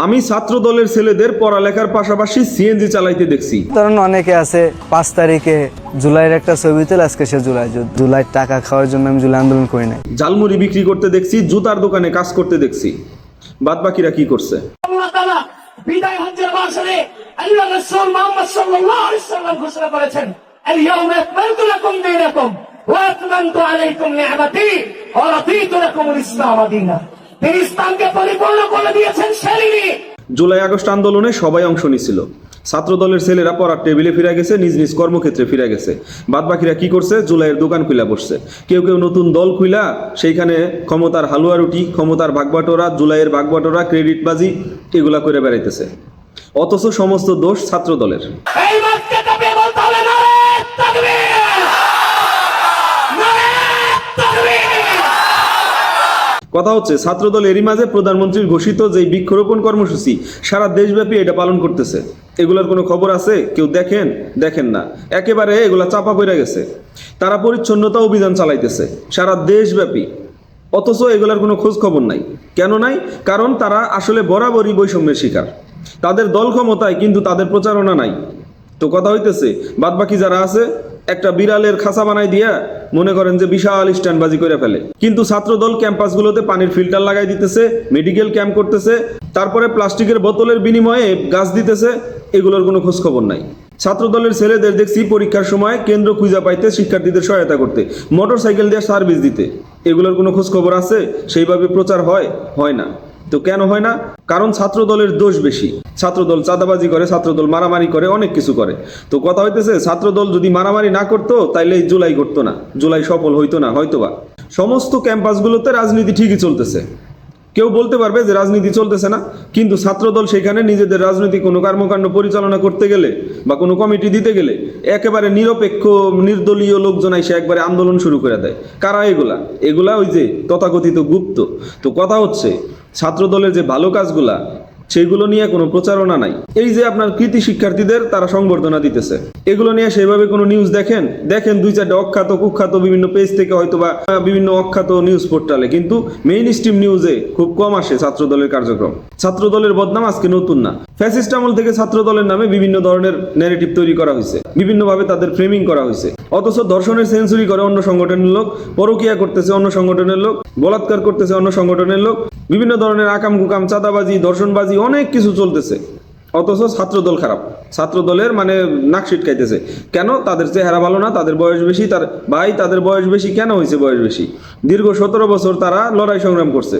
আমি ছাত্র দলের ছেলেদের পড়ালেখার পাশাপাশি সিএনজি চালাইতে দেখছি। কারণ অনেকে আছে 5 তারিখে জুলাইয়ের একটা ছবি তুলে আজকে সে জুলাই টাকা খাওয়ার জন্য আমি জুলাই আন্দোলন করি নাই। ঝালমুড়ি বিক্রি করতে দেখছি, জুতার দোকানে কাজ করতে দেখছি। বাদ বাকিরা কি করছে? আল্লাহ তাআলা বিদায় হজ্জের বাসরে আল্লাহ রাসূল মুহাম্মদ সাল্লাল্লাহু আলাইহি ওয়াসাল্লাম ঘোষণা করেছেন, আল-ইয়াউমা আকমালতু লাকুম দীনাকুম ওয়া আতমামতু আলাইকুম নি'মাতি ওয়া রাদিতু লাকুমুল ইসলাম দীনা। তিনি ইসলামকে পরিপূর্ণ করে দিয়েছেন শরীরে। জুলাই আগস্ট আন্দোলনে সবাই অংশ নিছিল। ছাত্র দলের ছেলেরা পড়ার টেবিলে ফিরে গেছে, নিজ নিজ কর্মক্ষেত্রে ফিরে গেছে। বাদ বাকিরা কি করছে? জুলাইয়ের দোকান খুলা বসছে। কেউ কেউ নতুন দল খুলা সেইখানে ক্ষমতার হালুয়া রুটি, ক্ষমতার ভাগবাটোরা, জুলাইয়ের ভাগবাটোরা, ক্রেডিটবাজি এগুলা করে বেড়াইতেছে। অথচ সমস্ত দোষ ছাত্র দলের। এই মাসকে কাঁপিয়ে বলতে হবে নারে তাকবীর, নারে তাকবীর। কথা হচ্ছে ছাত্রদল এরই মাঝে প্রধানমন্ত্রীর ঘোষিত যে বৃক্ষরোপণ কর্মসূচি সারা দেশব্যাপী এটা পালন করতেছে। এগুলোর কোনো খবর আছে? কেউ দেখেন না, একেবারে এগুলা চাপা পড়ে গেছে। তারা পরিচ্ছন্নতা অভিযান চালাইতেছে সারা দেশব্যাপী, অথচ এগুলার কোনো খোঁজ খবর নাই। কেন নাই? কারণ তারা আসলে বরাবরই বৈষম্যের শিকার। তাদের দল ক্ষমতায় কিন্তু তাদের প্রচারণা নাই। তো কথা হইতেছে বাদবাকি যারা আছে একটা বিড়ালের খাঁচা বানাই দিয়া মনে করেন যে বিশাল স্ট্যান্ডবাজি করে ফেলে। কিন্তু ছাত্রদল ক্যাম্পাসগুলোতে পানির ফিল্টার লাগাই দিতেছে, মেডিকেল ক্যাম্প করতেছে, তারপরে প্লাস্টিকের বোতলের বিনিময়ে গাছ দিতেছে। এগুলোর কোনো খোঁজ খবর নাই। ছাত্রদলের ছেলেদের দেখছি পরীক্ষার সময় কেন্দ্র খুঁজে পাইতে, শিক্ষার্থীদের সহায়তা করতে, মোটর সাইকেল দিয়ে সার্ভিস দিতে। এগুলোর কোনো খোঁজ খবর আছে? সেইভাবে প্রচার হয় না। তো কেন হয় না? কারণ ছাত্র দলের দোষ বেশি। ছাত্রদল চাঁদাবাজি করে, ছাত্রদল মারামারি করে, অনেক কিছু করে। তো কথা হইতেছে ছাত্রদল যদি মারামারি না করতো তাইলে এই জুলাই ঘটতো না, জুলাই সফল হইতো না হয়তোবা। সমস্ত ক্যাম্পাসগুলোতে রাজনীতি ঠিকই চলতেছে। কেউ বলতে পারবে যে রাজনীতি চলতেছে না, কিন্তু ছাত্রদল সেখানে নিজেদের রাজনৈতিক কোনো কর্মকাণ্ড পরিচালনা করতে গেলে বা কোনো কমিটি দিতে গেলে একেবারে নিরপেক্ষ নির্দলীয় লোকজন এসে একবারে আন্দোলন শুরু করে দেয়। কারা এগুলা ওই যে তথাকথিত গুপ্ত। তো কথা হচ্ছে ছাত্রদলের যে ভালো কাজগুলা সেগুলো নিয়ে কোনো প্রচারণা নাই। এই যে আপনার কৃতি শিক্ষার্থীদের তারা সংবর্ধনা দিতেছে, এগুলো নিয়ে সেভাবে কোনো নিউজ দেখেন 2-4টা অখ্যাত কুখ্যাত বিভিন্ন পেজ থেকে হয়তো বা বিভিন্ন অখ্যাত নিউজ পোর্টালে, কিন্তু মেইন স্ট্রিম নিউজে খুব কম আসে ছাত্রদলের কার্যক্রম। ছাত্রদলের বদনাম আজকে নতুন না। ফ্যাসিস্ট আমল থেকে ছাত্রদলের নামে বিভিন্ন ধরনের ন্যারেটিভ তৈরি করা হয়েছে, বিভিন্নভাবে তাদের ফ্রেমিং করা হয়েছে। অথচ ধর্ষণের সেঞ্চুরি করে অন্য সংগঠনের লোক, পরকীয়া করতেছে অন্য সংগঠনের লোক, বলাৎকার করতেছে অন্য সংগঠনের লোক, বিভিন্ন ধরনের আকাম কুকাম, চাঁদাবাজি, ধর্ষণবাজি, অনেক কিছু চলতেছে। অথচ ছাত্রদল খারাপ, ছাত্রদলের মানে নাক ছিটকাইতেছে। কেন? তাদের চেহারা ভালো না, তাদের বয়স বেশি। তাদের বয়স বেশি কেন হয়েছে? বয়স বেশি, দীর্ঘ 17 বছর তারা লড়াই সংগ্রাম করছে।